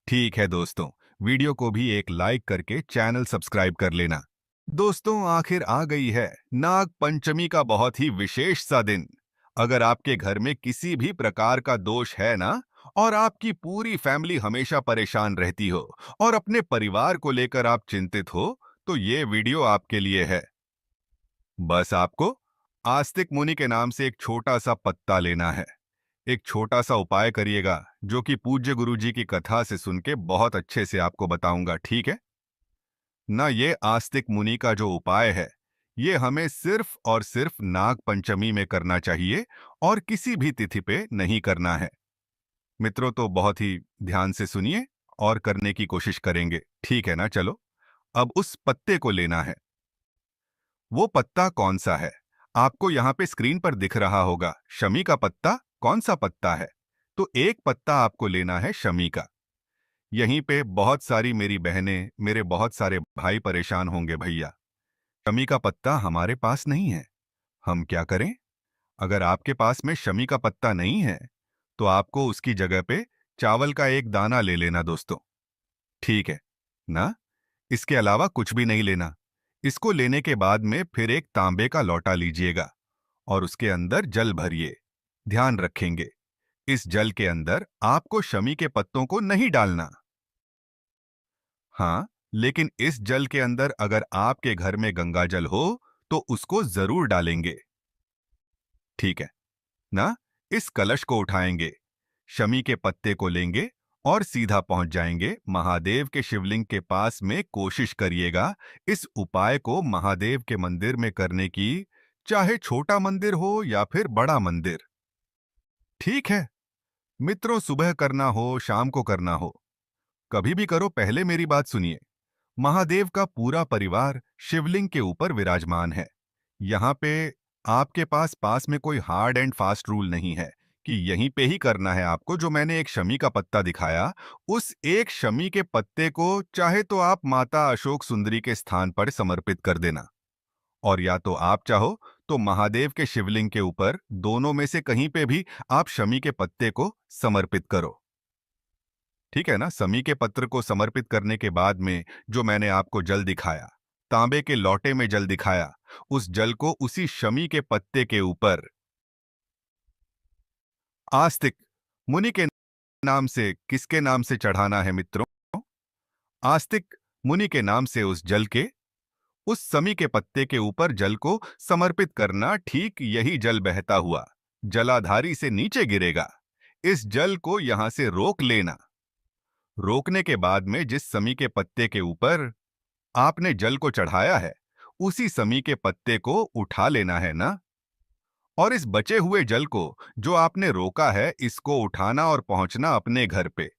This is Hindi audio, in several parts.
ठीक है दोस्तों, वीडियो को भी एक लाइक करके चैनल सब्सक्राइब कर लेना। दोस्तों, आखिर आ गई है नाग पंचमी का बहुत ही विशेष सा दिन। अगर आपके घर में किसी भी प्रकार का दोष है ना, और आपकी पूरी फैमिली हमेशा परेशान रहती हो और अपने परिवार को लेकर आप चिंतित हो, तो ये वीडियो आपके लिए है। बस आपको आस्तिक मुनि के नाम से एक छोटा सा पत्ता लेना है। एक छोटा सा उपाय करिएगा जो कि पूज्य गुरु जी की कथा से सुन के बहुत अच्छे से आपको बताऊंगा, ठीक है ना। ये आस्तिक मुनि का जो उपाय है, ये हमें सिर्फ और सिर्फ नाग पंचमी में करना चाहिए और किसी भी तिथि पे नहीं करना है। मित्रों, तो बहुत ही ध्यान से सुनिए और करने की कोशिश करेंगे, ठीक है ना। चलो, अब उस पत्ते को लेना है। वो पत्ता कौन सा है? आपको यहाँ पे स्क्रीन पर दिख रहा होगा, शमी का पत्ता। कौन सा पत्ता है? तो एक पत्ता आपको लेना है शमी का। यहीं पे बहुत सारी मेरी बहनें, मेरे बहुत सारे भाई परेशान होंगे, भैया शमी का पत्ता हमारे पास नहीं है, हम क्या करें? अगर आपके पास में शमी का पत्ता नहीं है, तो आपको उसकी जगह पे चावल का एक दाना ले लेना दोस्तों, ठीक है ना। इसके अलावा कुछ भी नहीं लेना। इसको लेने के बाद में फिर एक तांबे का लौटा लीजिएगा और उसके अंदर जल भरिए। ध्यान रखेंगे, इस जल के अंदर आपको शमी के पत्तों को नहीं डालना। हाँ, लेकिन इस जल के अंदर अगर आपके घर में गंगा जल हो, तो उसको जरूर डालेंगे, ठीक है ना। इस कलश को उठाएंगे, शमी के पत्ते को लेंगे और सीधा पहुंच जाएंगे महादेव के शिवलिंग के पास में। कोशिश करिएगा इस उपाय को महादेव के मंदिर में करने की, चाहे छोटा मंदिर हो या फिर बड़ा मंदिर, ठीक है मित्रों। सुबह करना हो, शाम को करना हो, कभी भी करो। पहले मेरी बात सुनिए। महादेव का पूरा परिवार शिवलिंग के ऊपर विराजमान है। यहाँ पे आपके पास पास में कोई हार्ड एंड फास्ट रूल नहीं है कि यहीं पे ही करना है आपको। जो मैंने एक शमी का पत्ता दिखाया, उस एक शमी के पत्ते को चाहे तो आप माता अशोक सुंदरी के स्थान पर समर्पित कर देना, और या तो आप चाहो तो महादेव के शिवलिंग के ऊपर, दोनों में से कहीं पे भी आप शमी के पत्ते को समर्पित करो, ठीक है ना। समी के पत्र को समर्पित करने के बाद में जो मैंने आपको जल दिखाया, तांबे के लौटे में जल दिखाया, उस जल को उसी शमी के पत्ते के ऊपर आस्तिक मुनि के नाम से, किसके नाम से चढ़ाना है मित्रों? आस्तिक मुनि के नाम से उस जल के, उस समी के पत्ते के ऊपर जल को समर्पित करना। ठीक यही जल बहता हुआ जलाधारी से नीचे गिरेगा। इस जल को यहां से रोक लेना। रोकने के बाद में जिस समी के पत्ते के ऊपर आपने जल को चढ़ाया है, उसी समी के पत्ते को उठा लेना है ना। और इस बचे हुए जल को जो आपने रोका है, इसको उठाना और पहुंचना अपने घर पे।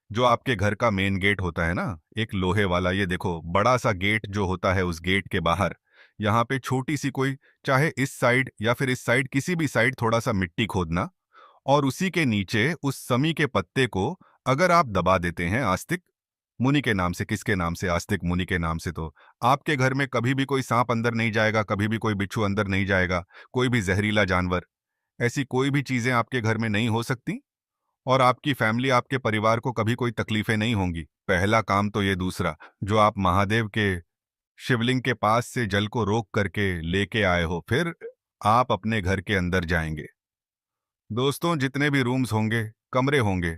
जो आपके घर का मेन गेट होता है ना, एक लोहे वाला, ये देखो बड़ा सा गेट जो होता है, उस गेट के बाहर यहाँ पे छोटी सी कोई, चाहे इस साइड या फिर इस साइड, किसी भी साइड थोड़ा सा मिट्टी खोदना, और उसी के नीचे उस समी के पत्ते को अगर आप दबा देते हैं आस्तिक मुनि के नाम से, किसके नाम से? आस्तिक मुनि के नाम से, तो आपके घर में कभी भी कोई सांप अंदर नहीं जाएगा, कभी भी कोई बिच्छू अंदर नहीं जाएगा, कोई भी जहरीला जानवर, ऐसी कोई भी चीजें आपके घर में नहीं हो सकती, और आपकी फैमिली, आपके परिवार को कभी कोई तकलीफें नहीं होंगी। पहला काम तो ये। दूसरा, जो आप महादेव के शिवलिंग के पास से जल को रोक करके लेके आए हो, फिर आप अपने घर के अंदर जाएंगे। दोस्तों, जितने भी रूम्स होंगे, कमरे होंगे,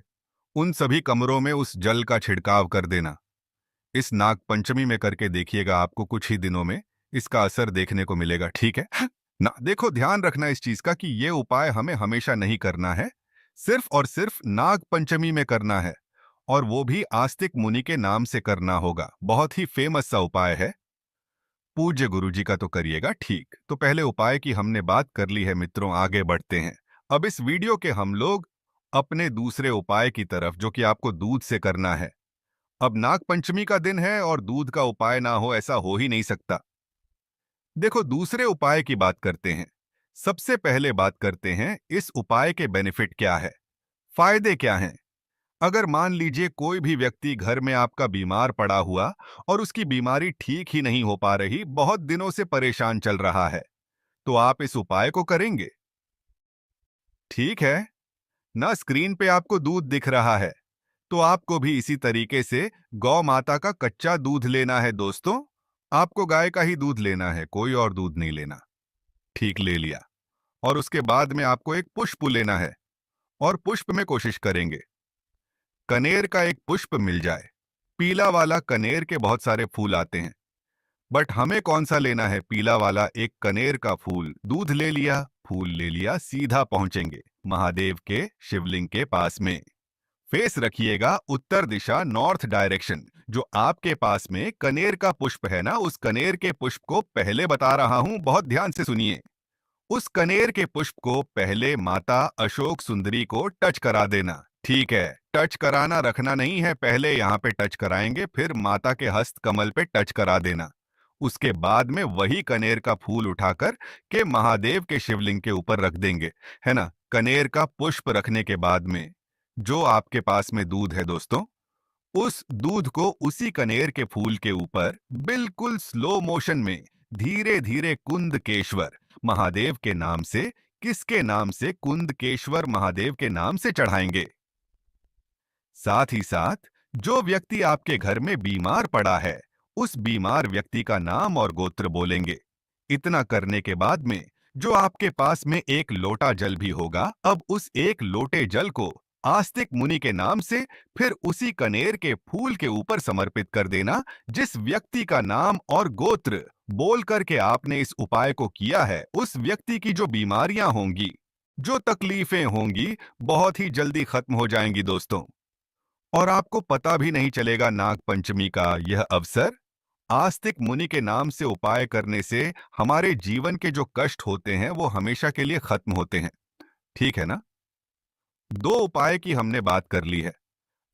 उन सभी कमरों में उस जल का छिड़काव कर देना। इस नाग पंचमी में करके देखिएगा, आपको कुछ ही दिनों में इसका असर देखने को मिलेगा, ठीक है ना। देखो, ध्यान रखना इस चीज का कि ये उपाय हमें हमेशा नहीं करना है, सिर्फ और सिर्फ नाग पंचमी में करना है, और वो भी आस्तिक मुनि के नाम से करना होगा। बहुत ही फेमस सा उपाय है। पूज्य गुरु जी का तो करिएगा, ठीक। तो पहले उपाय की हमने बात कर ली है मित्रों, आगे बढ़ते हैं। अब इस वीडियो के हम लोग अपने दूसरे उपाय की तरफ, जो कि आपको दूध से करना है। अब नाग पंचमी का दिन है और दूध का उपाय ना हो, ऐसा हो ही नहीं सकता। देखो, दूसरे उपाय की बात करते हैं। सबसे पहले बात करते हैं इस उपाय के बेनिफिट क्या है, फायदे क्या हैं। अगर मान लीजिए कोई भी व्यक्ति घर में आपका बीमार पड़ा हुआ और उसकी बीमारी ठीक ही नहीं हो पा रही, बहुत दिनों से परेशान चल रहा है, तो आप इस उपाय को करेंगे, ठीक है ना। स्क्रीन पे आपको दूध दिख रहा है, तो आपको भी इसी तरीके से गौ माता का कच्चा दूध लेना है दोस्तों। आपको गाय का ही दूध लेना है, कोई और दूध नहीं लेना। ठीक, ले लिया। और उसके बाद में आपको एक पुष्प लेना है, और पुष्प में कोशिश करेंगे कनेर का एक पुष्प मिल जाए। पीला वाला कनेर के बहुत सारे फूल आते हैं, बट हमें कौन सा लेना है? पीला वाला एक कनेर का फूल। दूध ले लिया, फूल ले लिया, सीधा पहुंचेंगे महादेव के शिवलिंग के पास में। फेस रखिएगा उत्तर दिशा, नॉर्थ डायरेक्शन। जो आपके पास में कनेर का पुष्प है ना, उस कनेर के पुष्प को पहले बता रहा हूं, बहुत ध्यान से सुनिए। उस कनेर के पुष्प को पहले माता अशोक सुंदरी को टच करा देना। ठीक है, टच कराना रखना नहीं है, पहले यहाँ पे टच कराएंगे, फिर माता के हस्त कमल पे टच करा देना। उसके बाद में वही कनेर का फूल उठाकर के महादेव के शिवलिंग के ऊपर रख देंगे, है ना। कनेर का पुष्प रखने के बाद में जो आपके पास में दूध है दोस्तों, उस दूध को उसी कनेर के फूल के ऊपर बिल्कुल स्लो मोशन में धीरे धीरे कुंदकेश्वर महादेव के नाम से, किसके नाम से? कुंदकेश्वर महादेव के नाम से चढ़ाएंगे। साथ ही साथ जो व्यक्ति आपके घर में बीमार पड़ा है, उस बीमार व्यक्ति का नाम और गोत्र बोलेंगे। इतना करने के बाद में जो आपके पास में एक लोटा जल भी होगा, अब उस एक लोटे जल को आस्तिक मुनि के नाम से फिर उसी कनेर के फूल के ऊपर समर्पित कर देना। जिस व्यक्ति का नाम और गोत्र बोल करके आपने इस उपाय को किया है, उस व्यक्ति की जो बीमारियां होंगी, जो तकलीफें होंगी, बहुत ही जल्दी खत्म हो जाएंगी दोस्तों। और आपको पता भी नहीं चलेगा नाग पंचमी का यह अवसर। आस्तिक मुनि के नाम से उपाय करने से हमारे जीवन के जो कष्ट होते हैं वो हमेशा के लिए खत्म होते हैं। ठीक है ना? दो उपाय की हमने बात कर ली है।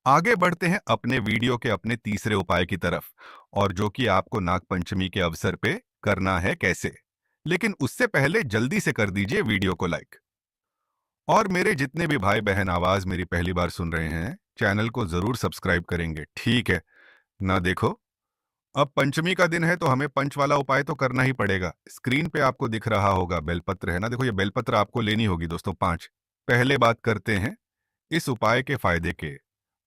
आगे बढ़ते हैं अपने वीडियो के अपने तीसरे उपाय की तरफ, और जो कि आपको नाग पंचमी के अवसर पे करना है कैसे। लेकिन उससे पहले जल्दी से कर दीजिए वीडियो को लाइक। और मेरे जितने भी भाई बहन आवाज मेरी पहली बार सुन रहे हैं, चैनल को जरूर सब्सक्राइब करेंगे, ठीक है ना। देखो, अब पंचमी का दिन है तो हमें पंच वाला उपाय तो करना ही पड़ेगा। स्क्रीन पे आपको दिख रहा होगा बेलपत्र, है ना। देखो, ये बेलपत्र आपको लेनी होगी दोस्तों, 5। पहले बात करते हैं इस उपाय के फायदे के।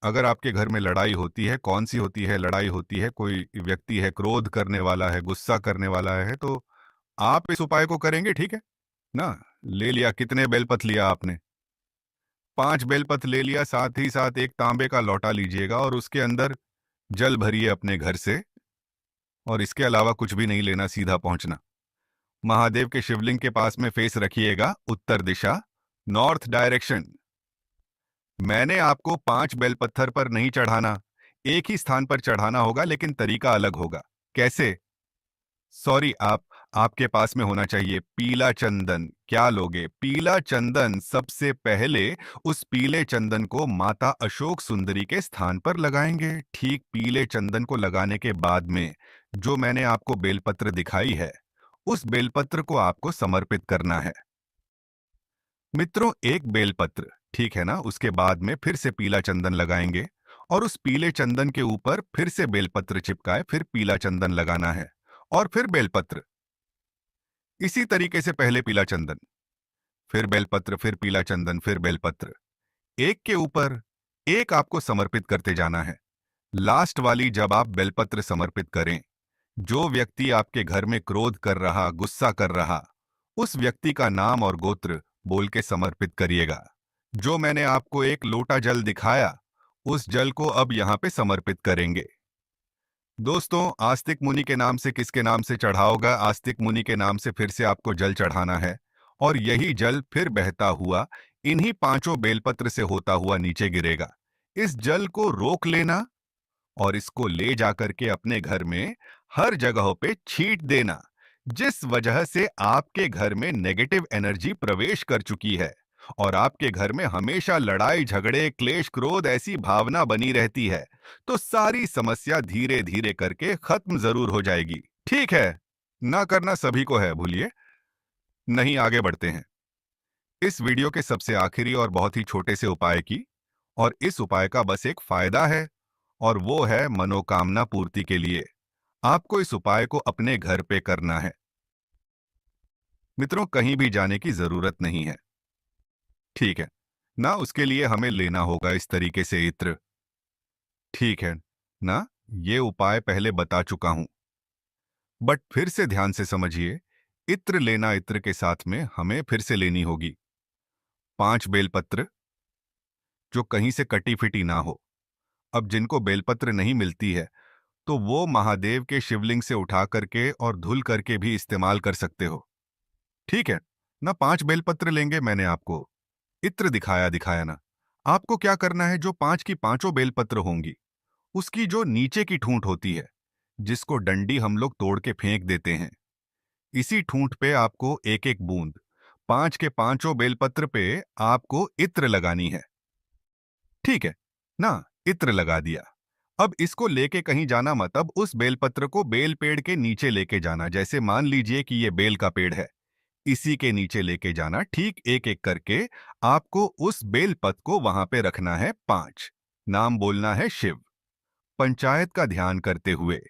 अगर आपके घर में लड़ाई होती है, कौन सी होती है लड़ाई? होती है, कोई व्यक्ति है क्रोध करने वाला है, गुस्सा करने वाला है, तो आप इस उपाय को करेंगे, ठीक है ना। ले लिया, कितने बेलपत्र लिया आपने? 5 बेलपत्र ले लिया। साथ ही साथ एक तांबे का लौटा लीजिएगा और उसके अंदर जल भरिए अपने घर से, और इसके अलावा कुछ भी नहीं लेना, सीधा पहुंचना महादेव के शिवलिंग के पास में। फेस रखिएगा उत्तर दिशा, नॉर्थ डायरेक्शन। मैंने आपको 5 बेलपत्थर पर नहीं चढ़ाना, एक ही स्थान पर चढ़ाना होगा, लेकिन तरीका अलग होगा। कैसे? सॉरी, आपके पास में होना चाहिए पीला चंदन। क्या लोगे? पीला चंदन। सबसे पहले उस पीले चंदन को माता अशोक सुंदरी के स्थान पर लगाएंगे। ठीक, पीले चंदन को लगाने के बाद में जो मैंने आपको बेलपत्र दिखाई है, उस बेलपत्र को आपको समर्पित करना है मित्रों। एक बेलपत्र, ठीक है ना। उसके बाद में फिर से पीला चंदन लगाएंगे, और उस पीले चंदन के ऊपर फिर से बेलपत्र चिपकाए, फिर पीला चंदन लगाना है, और फिर बेलपत्र। इसी तरीके से पहले पीला चंदन, फिर बेलपत्र, फिर पीला चंदन, फिर बेलपत्र, एक के ऊपर एक आपको समर्पित करते जाना है। लास्ट वाली जब आप बेलपत्र समर्पित करें, जो व्यक्ति आपके घर में क्रोध कर रहा, गुस्सा कर रहा, उस व्यक्ति का नाम और गोत्र बोल के समर्पित करिएगा। जो मैंने आपको एक लोटा जल दिखाया, उस जल को अब यहां पे समर्पित करेंगे। दोस्तों, आस्तिक मुनि के नाम से किसके नाम से चढ़ाओगा? आस्तिक मुनि के नाम से फिर से आपको जल चढ़ाना है, और यही जल फिर बहता हुआ इन्हीं 5 बेलपत्र से होता हुआ नीचे गिरेगा। इस जल को रोक लेना और इसको ले जाकर के अपने घर में हर जगहों पे छींट देना, जिस वजह से आपके घर में नेगेटिव एनर्जी प्रवेश कर चुकी है और आपके घर में हमेशा लड़ाई झगड़े, क्लेश, क्रोध ऐसी भावना बनी रहती है। तो सारी समस्या धीरे धीरे करके खत्म जरूर हो जाएगी। ठीक है ना, करना सभी को है, भूलिए नहीं। आगे बढ़ते हैं इस वीडियो के सबसे आखिरी और बहुत ही छोटे से उपाय की, और इस उपाय का बस एक फायदा है, और वो है मनोकामना पूर्ति के लिए। आपको इस उपाय को अपने घर पे करना है मित्रों, कहीं भी जाने की जरूरत नहीं है, ठीक है ना। उसके लिए हमें लेना होगा इस तरीके से इत्र, ठीक है ना, ये उपाय पहले बता चुका हूं, बट फिर से ध्यान से समझिए। इत्र लेना, इत्र के साथ में हमें फिर से लेनी होगी 5 बेलपत्र, जो कहीं से कटी फिटी ना हो। अब जिनको बेलपत्र नहीं मिलती है, तो वो महादेव के शिवलिंग से उठा करके और धुल करके भी इस्तेमाल कर सकते हो। ठीक है ना, 5 बेलपत्र लेंगे, मैंने आपको इत्र दिखाया दिखाया ना। आपको क्या करना है, जो 5 की पांचों बेलपत्र होंगी, उसकी जो नीचे की ठूंठ होती है, जिसको डंडी हम लोग तोड़ के फेंक देते हैं, इसी ठूंठ पे आपको एक एक बूंद 5 के पांचों बेलपत्र पे आपको इत्र लगानी है। ठीक है ना, इत्र लगा दिया। अब इसको लेके कहीं जाना मत, अब उस बेलपत्र को बेल पेड़ के नीचे लेके जाना। जैसे मान लीजिए कि ये बेल का पेड़ है, इसी के नीचे लेके जाना, ठीक एक एक करके आपको उस बेलपत को वहां पे रखना है 5। नाम बोलना है शिव। पंचायत का ध्यान करते हुए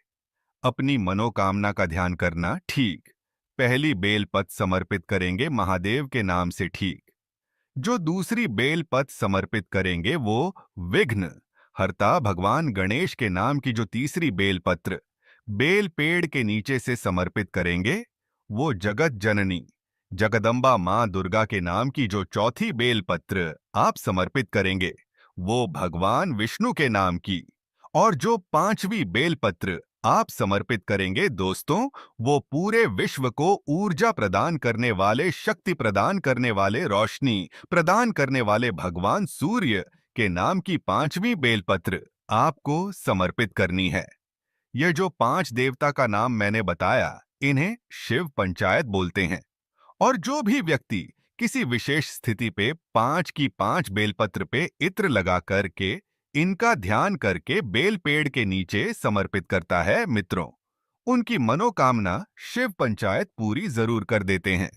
अपनी मनोकामना का ध्यान करना। ठीक, पहली बेलपत समर्पित करेंगे महादेव के नाम से। ठीक, जो दूसरी बेलपत समर्पित करेंगे वो विघ्न हरता भगवान गणेश के नाम की जो तीसरी बेलपत्र बेल पेड़ के नीचे से समर्पित करेंगे, वो जगत जननी जगदम्बा मां दुर्गा के नाम की जो चौथी बेलपत्र आप समर्पित करेंगे, वो भगवान विष्णु के नाम की। और जो पांचवी बेलपत्र आप समर्पित करेंगे दोस्तों, वो पूरे विश्व को ऊर्जा प्रदान करने वाले, शक्ति प्रदान करने वाले, रोशनी प्रदान करने वाले भगवान सूर्य के नाम की पांचवी बेलपत्र आपको समर्पित करनी है। ये जो 5 देवता का नाम मैंने बताया, इन्हें शिव पंचायत बोलते हैं। और जो भी व्यक्ति किसी विशेष स्थिति पे 5 की 5 बेलपत्र पे इत्र लगा करके इनका ध्यान करके बेल पेड़ के नीचे समर्पित करता है मित्रों, उनकी मनोकामना शिव पंचायत पूरी जरूर कर देते हैं।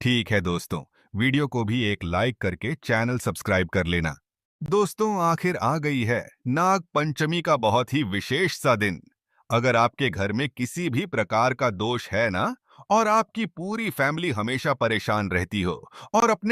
ठीक है दोस्तों, वीडियो को भी एक लाइक करके चैनल सब्सक्राइब कर लेना। दोस्तों, आखिर आ गई है नाग पंचमी का बहुत ही विशेष सा दिन। अगर आपके घर में किसी भी प्रकार का दोष है ना, और आपकी पूरी फैमिली हमेशा परेशान रहती हो और अपने